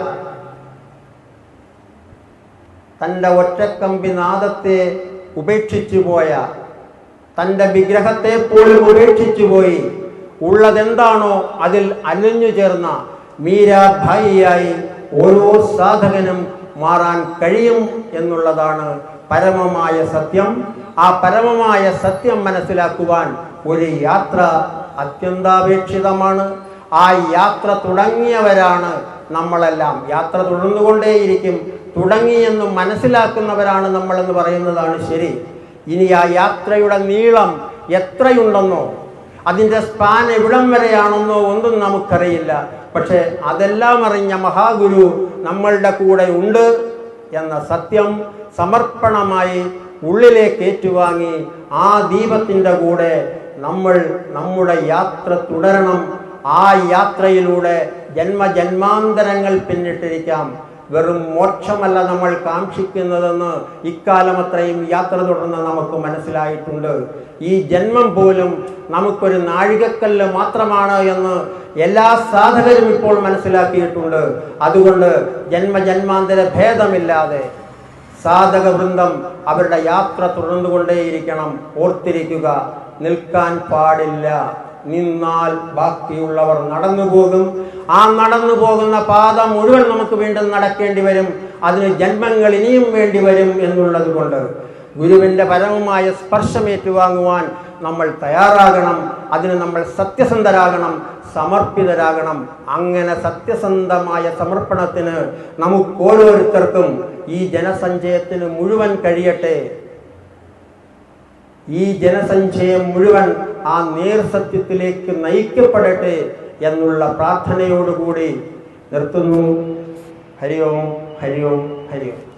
തൻ്റെ ഒറ്റക്കമ്പി നാദത്തെ ഉപേക്ഷിച്ചു പോയ, തൻ്റെ വിഗ്രഹത്തെ പോലും ഉപേക്ഷിച്ചു പോയി ഉള്ളതെന്താണോ അതിൽ അലിഞ്ഞു ചേർന്ന മീരാഭായിയായി ഓരോ സാധകനും മാറാൻ കഴിയും എന്നുള്ളതാണ് പരമമായ സത്യം. ആ പരമമായ സത്യം മനസ്സിലാക്കുവാൻ ഒരു യാത്ര അത്യന്താപേക്ഷിതമാണ്. ആ യാത്ര തുടങ്ങിയവരാണ് നമ്മളെല്ലാം. യാത്ര തുടർന്നുകൊണ്ടേയിരിക്കും. തുടങ്ങിയെന്നും മനസ്സിലാക്കുന്നവരാണ് നമ്മളെന്ന് പറയുന്നതാണ് ശരി. ഇനി ആ യാത്രയുടെ നീളം എത്രയുണ്ടെന്നോ അതിൻ്റെ സ്പാൻ എവിടം വരെയാണെന്നോ ഒന്നും നമുക്കറിയില്ല. പക്ഷേ അതെല്ലാം അറിഞ്ഞ മഹാഗുരു നമ്മളുടെ കൂടെ ഉണ്ട് എന്ന സത്യം സമർപ്പണമായി ഉള്ളിലേക്ക് ഏറ്റുവാങ്ങി ആ ദീപത്തിൻ്റെ കൂടെ നമ്മൾ നമ്മുടെ യാത്ര തുടരണം. ആ യാത്രയിലൂടെ ജന്മജന്മാന്തരങ്ങൾ പിന്നിട്ടിരിക്കാം. വെറും മോക്ഷമല്ല നമ്മൾ കാക്ഷിക്കുന്നതെന്ന് ഇക്കാലമത്രയും യാത്ര തുടർന്ന് നമുക്ക് മനസ്സിലായിട്ടുണ്ട്. ഈ ജന്മം പോലും നമുക്കൊരു നാഴികക്കല്ല് മാത്രമാണ് എന്ന് എല്ലാ സാധകരും ഇപ്പോൾ മനസ്സിലാക്കിയിട്ടുണ്ട്. അതുകൊണ്ട് ജന്മജന്മാന്തര ഭേദമില്ലാതെ സാധക വൃന്ദം അവരുടെ യാത്ര തുടർന്നുകൊണ്ടേയിരിക്കണം. ഓർത്തിരിക്കുക, നിൽക്കാൻ പാടില്ല. നിന്നാൽ ബാക്കിയുള്ളവർ നടന്നു പോകും. ആ നടന്നു പോകുന്ന പാത മുഴുവൻ നമുക്ക് വീണ്ടും നടക്കേണ്ടി വരും. അതിന് ജന്മങ്ങൾ ഇനിയും വേണ്ടി വരും എന്നുള്ളത് കൊണ്ട് ഗുരുവിൻ്റെ പരമമായ സ്പർശം ഏറ്റുവാങ്ങുവാൻ നമ്മൾ തയ്യാറാകണം. അതിന് നമ്മൾ സത്യസന്ധരാകണം, സമർപ്പിതരാകണം. അങ്ങനെ സത്യസന്ധമായ സമർപ്പണത്തിന് നമുക്ക് ഓരോരുത്തർക്കും ഈ ജനസഞ്ചയത്തിന് മുഴുവൻ കഴിയട്ടെ. ഈ ജനസഞ്ചയം മുഴുവൻ ആ നേർസത്യത്തിലേക്ക് നയിക്കപ്പെടട്ടെ എന്നുള്ള പ്രാർത്ഥനയോടുകൂടി നിർത്തുന്നു. ഹരി ഓം, ഹരി ഓം, ഹരി ഓം.